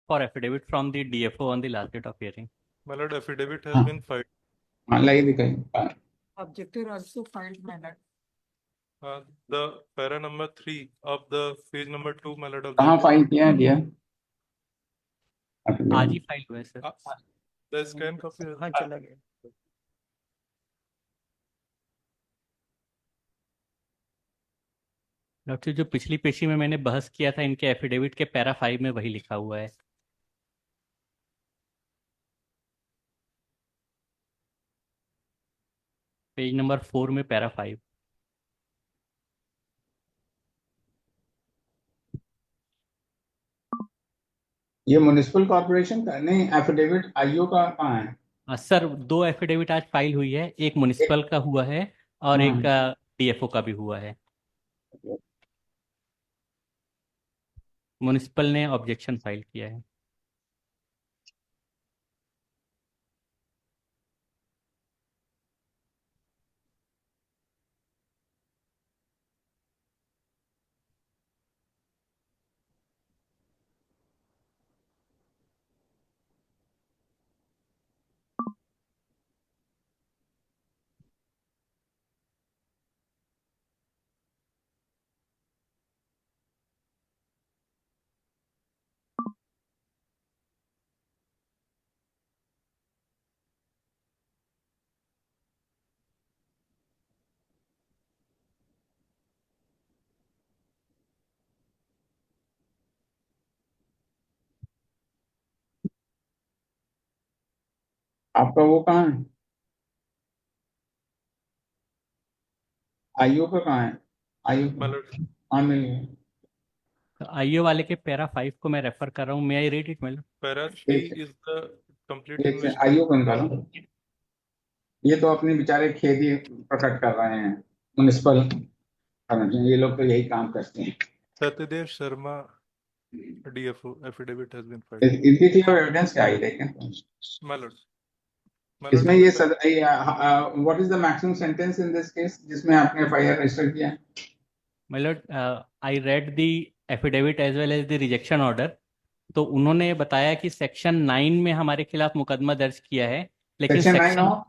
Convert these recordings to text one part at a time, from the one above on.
for affidavit from the DFO on the last date of hearing. My lord, affidavit has हाँ been filed. हाँ लाइए दिखाइए। Objector also filed, my lord. The para number 3 of the page number 2, my lord of कहाँ the file किया है दिया आज ही file हुआ है सर। the scan copy. हाँ चला गया। डॉक्टर जो पिछली पेशी में मैंने बहस किया था इनके एफिडेविट के पैरा 5 में वही लिखा हुआ है। पेज नंबर 4 में पैरा 5। ये म्युनिसिपल कॉर्पोरेशन का नहीं, एफिडेविट आईओ का कहाँ है? सर 2 एफिडेविट आज फाइल हुई है, एक म्युनिसिपल का हुआ है और एक डीएफओ का भी हुआ है। म्युनिसिपल ने ऑब्जेक्शन फाइल किया है। आपका वो कहाँ है? आईओ का कहाँ है? आईओ My lord, हाँ मिल गया। आईओ वाले के पैरा 5 को मैं रेफर कर रहा हूँ। मे आई रीड इट मतलब? para 3 is the complete एक से investigation. आईओ को निकालो। ये तो अपने बेचारे खेती प्रकट कर रहे हैं म्युनिसिपल, ये लोग तो यही काम करते हैं। Satyadev Sharma, DFO, affidavit has been filed. इनकी क्लियर एविडेंस क्या आई लेकिन My lord. My इसमें lord, ये what is the maximum sentence in this case जिसमें आपने एफआईआर रजिस्टर किया? मतलब I read the affidavit as well as the rejection order. तो उन्होंने बताया कि सेक्शन 9 में हमारे खिलाफ मुकदमा दर्ज किया है, लेकिन section 9 section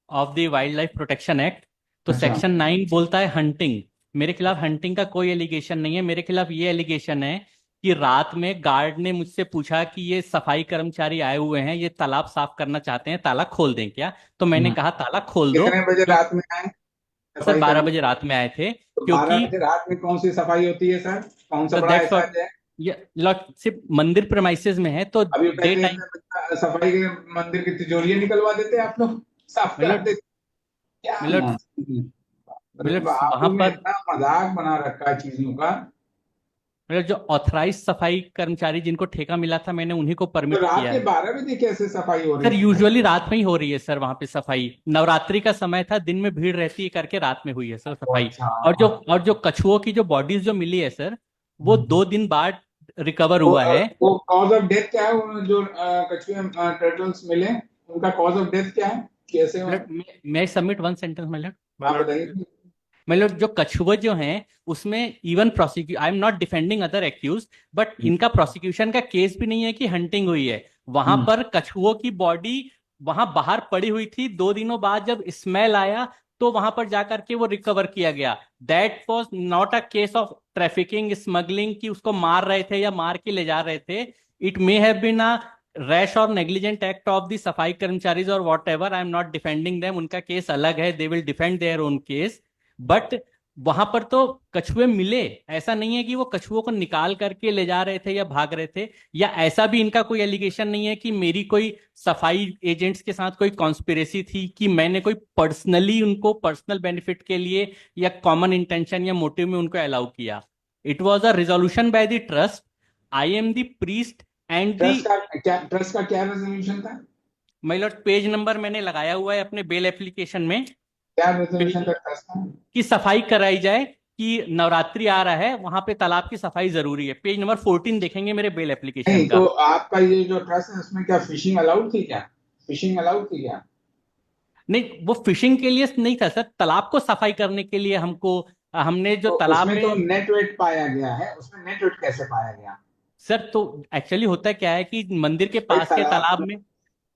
of the wildlife protection act, तो अच्छा। सेक्शन 9 बोलता है हंटिंग। मेरे खिलाफ हंटिंग का कोई एलिगेशन नहीं है। मेरे खिलाफ ये एलिगेशन है कि रात में गार्ड ने मुझसे पूछा कि ये सफाई कर्मचारी आए हुए हैं, ये तालाब साफ करना चाहते हैं, ताला खोल दें क्या? तो मैंने कहा ताला खोल दो। कितने बजे रात में आए? सर सफाई 12 करने? बजे रात में आए थे तो 12 क्योंकि बजे रात में कौन सी सफाई होती है सर? कौन सा तो बड़ा दैट्स ऐसा व्हाट है? ये लॉट सिर्फ मंदिर प्रेमाइसेस में है तो अभी डे टाइम सफाई के मंदिर की तिजोरियां निकलवा देते आप लोग, साफ करा मतलब देते क्या? मतलब मतलब आपलोग वहां ने पर इतना मजाक बना रखा है चीजों का। मतलब जो ऑथराइज सफाई कर्मचारी जिनको ठेका मिला था मैंने उन्हीं को तो परमिट रात किया के है। 12 बजे कैसे सफाई हो सर रही है? यूजुअली रात में ही हो रही है सर वहां पे सफाई। नवरात्रि का समय था, दिन में भीड़ रहती है करके रात में हुई है सर सफाई। अच्छा। और जो कछुओं की जो बॉडीज जो मिली है सर, वो 2 दिन बाद रिकवर हुआ है। वो कॉज ऑफ डेथ क्या है? वो जो कछुए टर्टल्स मिले उनका कॉज ऑफ डेथ क्या है? कैसे मैं सबमिट वन सेंटेंस मतलब My आप lord, बताइए। मतलब जो कछुए जो हैं उसमें even prosecute I am not defending other accused, but इनका प्रोसिक्यूशन का केस भी नहीं है कि हंटिंग हुई है। वहां पर कछुओं की बॉडी वहां बाहर पड़ी हुई थी। 2 दिनों बाद जब स्मेल आया तो वहां पर जाकर के वो रिकवर किया गया। That was not a case of trafficking smuggling कि उसको मार रहे थे या मार के ले जा रहे थे। It may have been a rash और नेग्लिजेंट एक्ट ऑफ द सफाई कर्मचारीज और whatever. I am not defending them, उनका केस अलग है, they will defend their own case. But वहां पर तो कछुए मिले। ऐसा नहीं है कि वो कछुओं को निकाल करके ले जा रहे थे या भाग रहे थे, या ऐसा भी इनका कोई एलिगेशन नहीं है कि मेरी कोई सफाई एजेंट्स के साथ कोई कॉन्स्पिरेसी थी, कि मैंने कोई पर्सनली उनको पर्सनल बेनिफिट के लिए या कॉमन इंटेंशन या मोटिव में उनको अलाउ किया। It was a resolution by the trust. I am the priest and the trust का क्या रेजोल्यूशन था? माय पेज नंबर मैंने लगाया हुआ है अपने बेल एप्लीकेशन में। क्या रेजोल्यूशन था ट्रस्ट का? की सफाई कराई जाए, कि नवरात्रि आ रहा है, वहां पे तालाब की सफाई जरूरी है। पेज नंबर 14 देखेंगे मेरे बेल एप्लीकेशन नहीं का। तो आपका ये जो ट्रस्ट है उसमें क्या फिशिंग अलाउड थी क्या? फिशिंग अलाउड थी क्या? नहीं, वो फिशिंग के लिए नहीं था सर, तालाब को सफाई करने के लिए हमको हमने जो तो तालाब उसमें तो में नेट वेट पाया गया है, उसमें नेट वेट कैसे पाया गया? सर तो एक्चुअली होता क्या है कि मंदिर के पास के तालाब में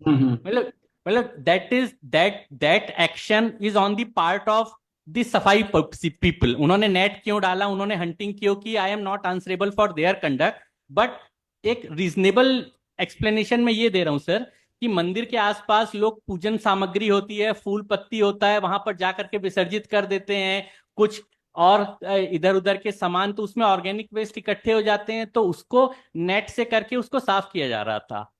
मतलब मतलब that action is on the part of the सफाई पीपल। उन्होंने नेट क्यों डाला, उन्होंने हंटिंग क्यों की, आई am not answerable for their conduct, but एक रीजनेबल एक्सप्लेनेशन मैं ये दे रहा हूं सर कि मंदिर के आसपास लोग पूजन सामग्री होती है, फूल पत्ती होता है, वहां पर जाकर के विसर्जित कर देते हैं कुछ, और इधर उधर के सामान, तो उसमें ऑर्गेनिक वेस्ट इकट्ठे हो जाते हैं, तो उसको नेट से करके उसको साफ किया जा रहा था।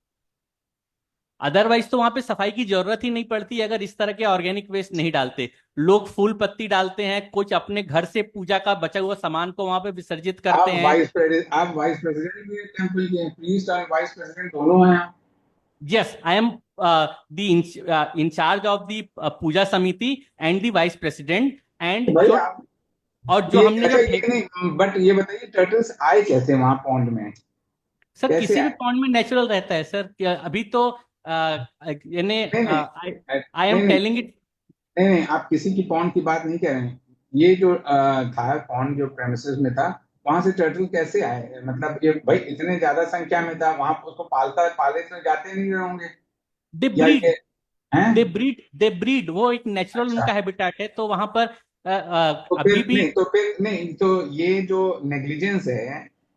अदरवाइज तो वहां पे सफाई की जरूरत ही नहीं पड़ती अगर इस तरह के ऑर्गेनिक वेस्ट नहीं डालते। लोग फूल पत्ती डालते हैं, कुछ अपने घर से पूजा का बचा हुआ सामान को वहां पे विसर्जित करते हैं। आप वाइस प्रेसिडेंट भी टेंपल के, प्रीस्ट और वाइस प्रेसिडेंट दोनों हैं आप? Yes, I am the incharge of the puja samiti and the vice president. And भाई जो आप और जो ये हमने अच्छा जो ये नहीं, बट ये बताइए टर्टल्स आए कैसे वहां पॉन्ड में, सर कैसे किसी भी आए? पॉन्ड में नेचुरल रहता है सर। अभी तो यानी नहीं नहीं आई एम नहीं नहीं टेलिंग इट। नहीं नहीं, आप किसी की पॉन्ड की बात नहीं कर रहे हैं। ये जो था पॉन्ड जो प्रेमिसेस में था, वहां से टर्टल कैसे आए? मतलब ये भाई इतने ज्यादा संख्या में था, वहां उसको पाले तो जाते नहीं रहे होंगे, दे या ब्रीड ये हैं? दे ब्रीड, वो एक नेचुरल अच्छा, उनका हैबिटेट है, तो वहां पर तो अभी भी। फिर नहीं तो ये जो नेग्लिजेंस है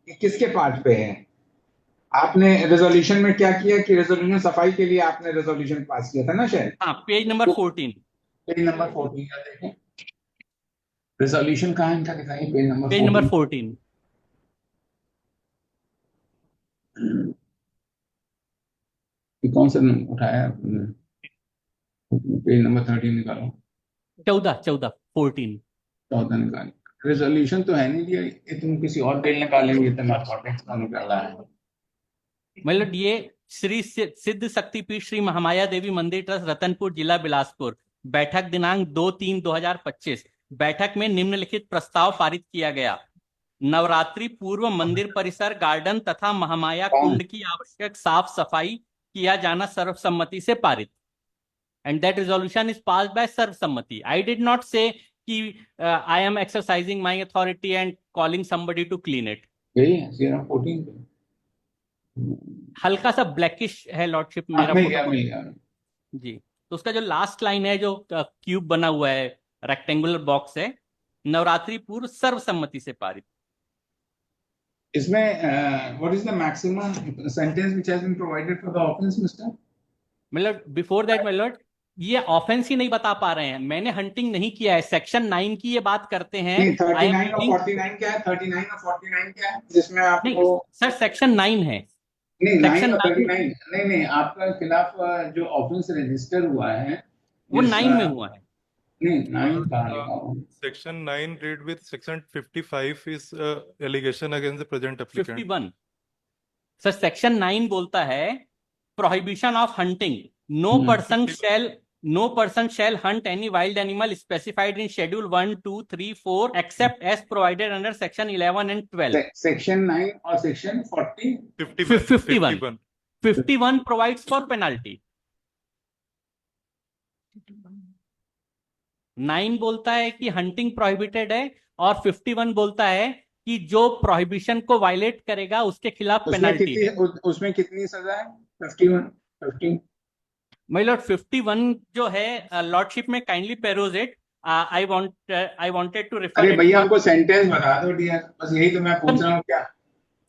ये किसके पार्ट पे है? आपने रेजोल्यूशन में क्या किया कि रेजोल्यूशन सफाई के लिए आपने रेजोल्यूशन पास किया था ना शायद? हाँ, पेज नंबर 14। पेज नंबर 14 का देखें, रेजोल्यूशन कहाँ है इनका, दिखाइए पेज नंबर पेज नंबर 14। ये कौन सा नंबर उठाया आपने? पेज नंबर 13 निकालो, 14। 14 निकालो। रेजोल्यूशन तो है नहीं दिया, ये तुम किसी और पेज निकालेंगे तो मैथमेटिक्स का निकाला है। मतलब ये श्री सिद्ध शक्तिपीठ श्री महामाया देवी मंदिर ट्रस्ट रतनपुर जिला बिलासपुर, बैठक दिनांक 2/3/2025। बैठक में निम्नलिखित प्रस्ताव पारित किया गया। नवरात्रि पूर्व मंदिर परिसर, गार्डन तथा महामाया कुंड की आवश्यक साफ सफाई किया जाना सर्वसम्मति से पारित। And that resolution is passed by सर्वसम्मति। आई डिड नॉट से कि I am exercising my authority and calling somebody to clean it. यही है सीरम 14 पे। हल्का सा ब्लैकिश है लॉर्डशिप हाँ, मेरा मिल फोटो गया। जी। तो उसका जो लास्ट लाइन है, जो क्यूब बना हुआ है, रेक्टेंगुलर बॉक्स है, नवरात्रि पूर्व सर्वसम्मति से पारित। इसमें what is the maximum sentence which has been provided for the offence mister? मतलब बिफोर दैट माय लॉर्ड, ये ऑफेंस ही नहीं बता पा रहे हैं। मैंने हंटिंग नहीं किया है, सेक्शन 9 की ये बात करते हैं। नहीं, आई एम 39 और रीडिंग। 49 क्या है? 39 और 49 क्या है जिसमें नहीं आपको? सर, सेक्शन 9 है। नहीं, 9 सेक्शन और 9 39 नहीं, आपका खिलाफ जो ऑफेंस रजिस्टर हुआ है वो जिस 9 में हुआ है। नहीं, 9 Lord, कहाँ लिखा हुआ? Section 9 read with Section 55 is allegation against the present applicant. 51 sir, section 9 बोलता है prohibition of hunting. No person shall hunt any wild animal specified in Schedule 1, 2, 3, 4 except as provided under Section 11 and 12. Section 9 और section 40 51 provides for penalty. 9 बोलता है कि hunting prohibited है, और 51 बोलता है कि जो प्रोहिबिशन को वायलेट करेगा उसके खिलाफ पेनल्टी है। उसमें कितनी सजा है? 51 माय लॉर्ड, 51 जो है लॉर्डशिप में kindly peruse it. I wanted to refer. अरे भैया हमको सेंटेंस बता दो डियर, बस यही तो मैं पूछ रहा हूँ। क्या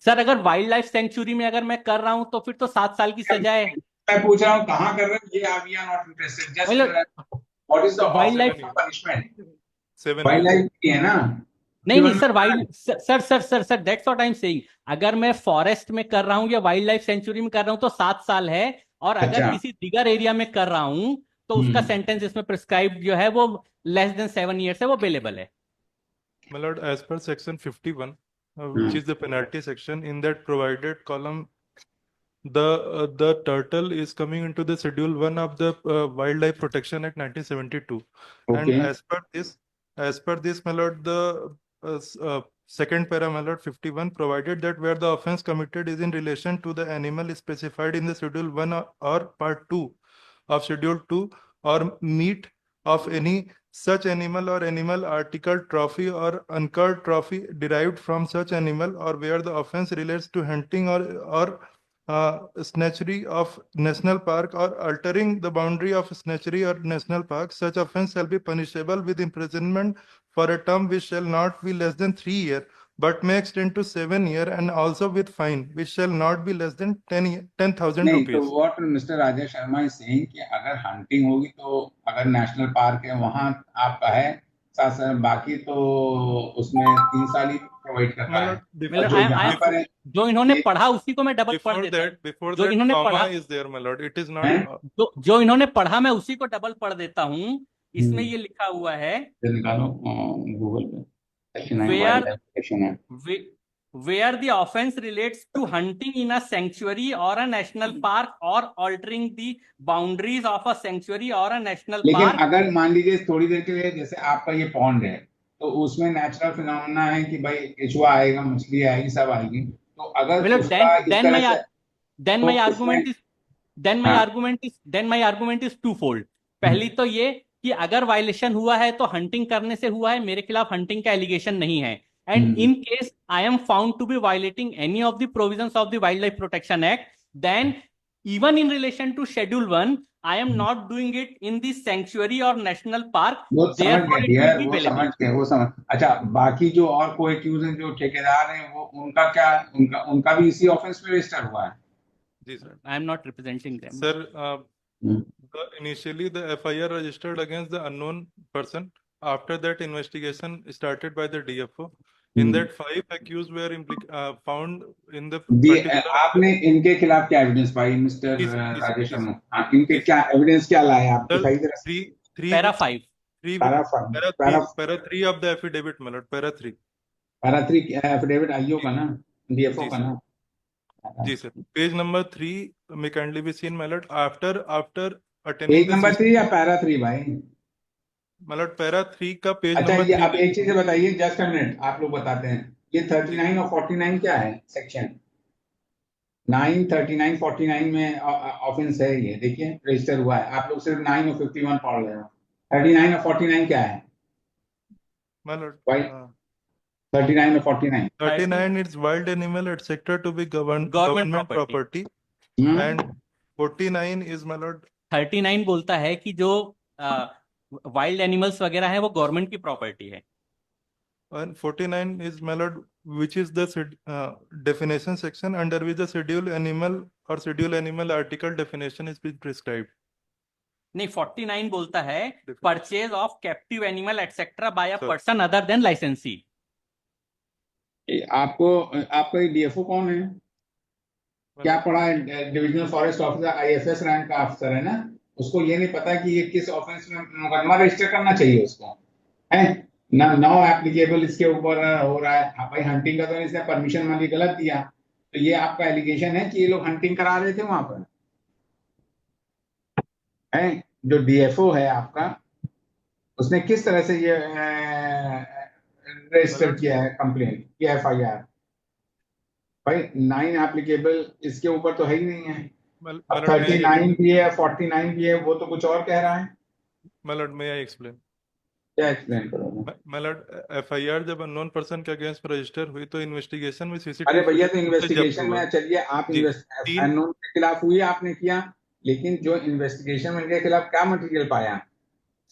सर, अगर वाइल्ड लाइफ सेंचुरी में अगर मैं कर रहा हूं तो फिर तो 7 साल की सजा है। मैं पूछ रहा हूँ कहाँ कर रहे हो? ये आप we are not interested, just what is the wildlife punishment? Wildlife की है ना? नहीं sir, wild sir that's what I am saying. अगर मैं फॉरेस्ट में कर रहा हूं या वाइल्ड लाइफ सेंचुरी में कर रहा हूं तो 7 साल है, और अगर अच्छा। किसी दिगर एरिया में कर रहा हूं तो उसका सेंटेंस इसमें प्रिस्क्राइब जो है वो less than 7 years है, वो अवेलेबल है। My lord, as per Section 51, which is the penalty section, in that provided column, the turtle is coming into the Schedule 1 of the Wildlife Protection Act 1972. And Okay. as per this, my lord, the second para, my lord, 51, provided that where the offense committed is in relation to the animal specified in the Schedule 1 or Part 2 of Schedule 2, or meat of any such animal or animal article, trophy or uncut trophy derived from such animal, or where the offense relates to hunting or snatchery of national park or altering the boundary of snatchery or national park, such offense shall be punishable with imprisonment for a term which shall not be less than 3 years, but may extend to 7 years, and also with fine which shall not be less than 10,000 नहीं, तो rupees. What mister Rajesh Sharma is saying कि अगर hunting होगी तो अगर national park है वहां आपका है साथ साथ, बाकी तो उसमें 3 साल ही प्रोवाइड करता है। Before और जो यहाँ पर है जो इन्होंने ये- पढ़ा उसी को मैं डबल पढ़ देता हूँ। before जो that इन्होंने comma पढ़ा is there, my lord. It is not. हैं? जो इन्होंने पढ़ा मैं उसी को डबल पढ़ देता हूँ। इसमें हम्म। ये लिखा हुआ है ये निकालो गूगल पे, सेक्शन है, Where- वाइल्ड लाइफ प्रोटेक्शन है। where the offense relates to hunting in a sanctuary or a national park or altering the boundaries of a sanctuary or a national लेकिन park। अगर मान लीजिए थोड़ी देर के लिए जैसे आपका ये पॉन्ड है तो उसमें नेचुरल फिनोमेना है कि भाई केचुआ आएगा, मछली आएगी, सब आएगी, तो अगर मतलब उसका इस then तरह my से then तो my उसमें- argument is then my हाँ। argument is twofold। पहली तो ये कि अगर वायलेशन हुआ है तो हंटिंग करने से हुआ है, मेरे खिलाफ हंटिंग का एलिगेशन नहीं है। And in case I am found to be violating any of the provisions of the wildlife protection act, then even in relation to schedule 1 I am not doing it in the sanctuary or national park, वो समझ therefore गए it will यार, be वो available। समझ गए, वो समझ। अच्छा, बाकी जो और को एक्यूज हैं, जो ठेकेदार हैं, वो उनका क्या, उनका भी इसी ऑफेंस में रजिस्टर हुआ है? जी sir. I am not representing them। Sir, hmm. initially the FIR registered against the unknown person. After that, investigation started by the DFO. In that, 5 accused were found in the particular. आपने इनके खिलाफ क्या evidence पाई mister जी, जी, राजेश जी, शर्मा? हाँ, इनके क्या evidence क्या लाए आप? Sir, दिखाई जरा। three Para 5 para 3 of the affidavit, my lord. Para 3. Para 3 affidavit IO का ना, डीएफओ जी, का ना? जी sir. Page number 3 may kindly be seen, my lord. After attending page the number 3 या पैरा 3 भाई? my lord, para 3 का page अच्छा, number ये 3 आप एक चीज बताइए, जस्ट अ मिनट, आप लोग बताते हैं ये 39 और 49 क्या है? सेक्शन 9, 39, 49 में ऑफेंस है, ये देखिए रजिस्टर हुआ है। आप लोग सिर्फ 9 और 51 पढ़ रहे हो। 39 और 49 क्या है? my lord. Why? 39 और 49 39 is wild animal etc. to be government property. And 49 is, my lord. 39 बोलता है कि जो वाइल्ड एनिमल्स वगैरह है वो गवर्नमेंट की प्रॉपर्टी है। And 49 is, my lord, which is the definition section under which the schedule animal or schedule animal article definition is being prescribed. नहीं, 49 बोलता है purchase of captive animal etcetera by a Sir. Person other than licensee. आपका ये DFO कौन है? क्या पढ़ा है? Divisional forest officer, IFS rank का अफसर है ना, उसको ये नहीं पता कि ये किस ऑफेंस में मुकदमा रजिस्टर करना चाहिए उसको, है ना? नाउ एप्लीकेबल इसके ऊपर हो रहा है। हाँ भाई, हंटिंग का तो इसने परमिशन मांगी, गलत दिया, तो ये आपका एलिगेशन है कि ये लोग हंटिंग करा रहे थे वहां पर, है? जो डीएफओ है आपका, उसने किस तरह से ये रजिस्टर किया है कंप्लेंट, किया एफआईआर? भाई 9 एप्लीकेबल इसके ऊपर तो है ही नहीं है। अब 39 भी है, 49 भी है, वो तो कुछ और कह रहा है। My lord, may I explain? क्या एक्सप्लेन करोगे? My lord, FIR जब अननोन पर्सन के अगेंस्ट रजिस्टर हुई तो इन्वेस्टिगेशन में सीसीटीवी। अरे भैया, तो इन्वेस्टिगेशन में चलिए, आप अननोन के खिलाफ हुई, आपने किया, लेकिन जो इन्वेस्टिगेशन में इनके खिलाफ क्या मटेरियल पाया?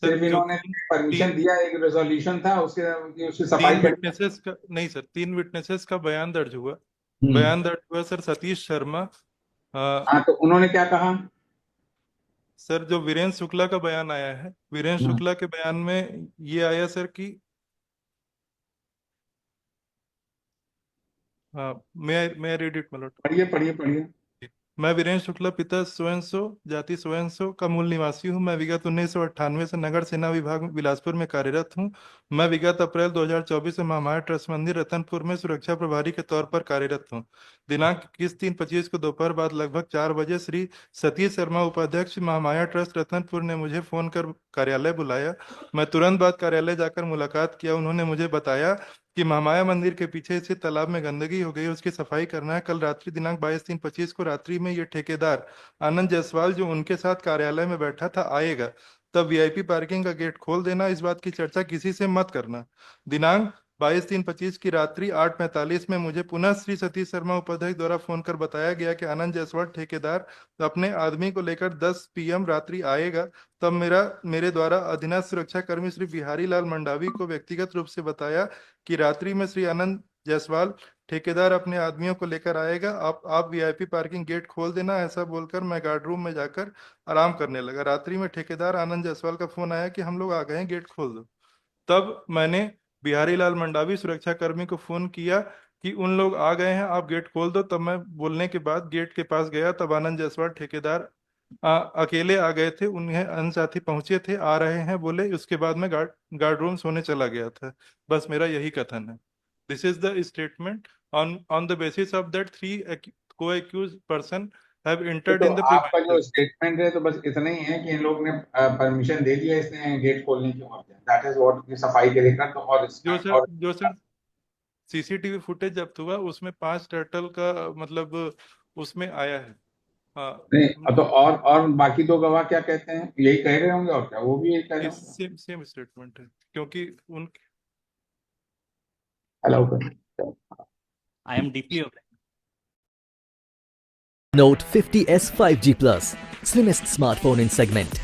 सिर्फ इन्होंने परमिशन दिया, एक रेजोल्यूशन था, उसकी सफाई तीन विटनेसेस का नहीं सर, 3 विटनेसेस का बयान दर्ज हुआ। बयान दर्ज हुआ सर सतीश शर्मा। हाँ, तो उन्होंने क्या कहा? सर जो वीरेंद्र शुक्ला का बयान आया है, वीरेंद्र शुक्ला के बयान में ये आया सर कि मैं रीड इट मतलब। पढ़िए। मैं वीरेंद्र शुक्ला, पिता सोयनसो, जाति सोयनसो का मूल निवासी हूं। मैं विगत 1998 से नगर सेना विभाग बिलासपुर में कार्यरत हूं। मैं विगत अप्रैल 2024 से महामाया ट्रस्ट मंदिर रतनपुर में सुरक्षा प्रभारी के तौर पर कार्यरत हूं। दिनांक 21/3/25 को दोपहर बाद लगभग 4 बजे श्री सतीश शर्मा, उपाध्यक्ष महामाया ट्रस्ट रतनपुर ने मुझे फोन कर कार्यालय बुलाया। मैं तुरंत बाद कार्यालय जाकर मुलाकात किया। उन्होंने मुझे बताया कि महामाया मंदिर के पीछे स्थित तालाब में गंदगी हो गई, उसकी सफाई करना है। कल रात्रि दिनांक 22/3/25 को रात्रि में ये ठेकेदार आनंद जायसवाल जो उनके साथ कार्यालय में बैठा था आएगा। तब वीआईपी पार्किंग का गेट खोल देना। इस बात की चर्चा किसी से मत करना। दिनांक 22/3/25 की रात्रि 8:45 में मुझे पुनः श्री सतीश शर्मा उपाध्याय द्वारा फोन कर बताया गया कि आनंद जायसवाल ठेकेदार अपने आदमी को लेकर 10 PM रात्रि आएगा। तब मेरे द्वारा अधीनस्थ सुरक्षा कर्मी श्री बिहारी लाल मंडावी को व्यक्तिगत रूप से बताया कि रात्रि में श्री आनंद जायसवाल ठेकेदार अपने आदमियों को लेकर आएगा, आप वीआईपी पार्किंग गेट खोल देना। ऐसा बोलकर मैं गार्ड रूम में जाकर आराम करने लगा। रात्रि में ठेकेदार आनंद जायसवाल का फोन आया कि हम लोग आ गए हैं, गेट खोल दो। तब मैंने बिहारी लाल मंडावी सुरक्षा कर्मी को फोन किया कि उन लोग आ गए हैं, आप गेट खोल दो। तब मैं बोलने के बाद गेट के पास गया, तब आनंद जायसवाल ठेकेदार अकेले आ गए थे, उन्हें अन्य साथी पहुंचे थे, आ रहे हैं बोले। उसके बाद मैं गार्ड रूम सोने चला गया था। बस मेरा यही कथन है। This is the statement on the basis of that 3 co-accused person have entered तो in the आपका जो premises. स्टेटमेंट है तो बस इतना ही है कि इन लोग ने परमिशन दे दिया इसने गेट खोलने की, और दैट इज व्हाट की सफाई के लेकर। तो और जो सर सीसीटीवी फुटेज जब्त हुआ उसमें 5 टर्टल का मतलब उसमें आया है। नहीं तो और बाकी 2 गवाह क्या कहते हैं? यही कह रहे होंगे और क्या वो भी यही कह रहे होंगे? सेम स्टेटमेंट है क्योंकि उन अलाउ कर। I am deeply aware. Note 50S 5G Plus, slimmest smartphone in segment.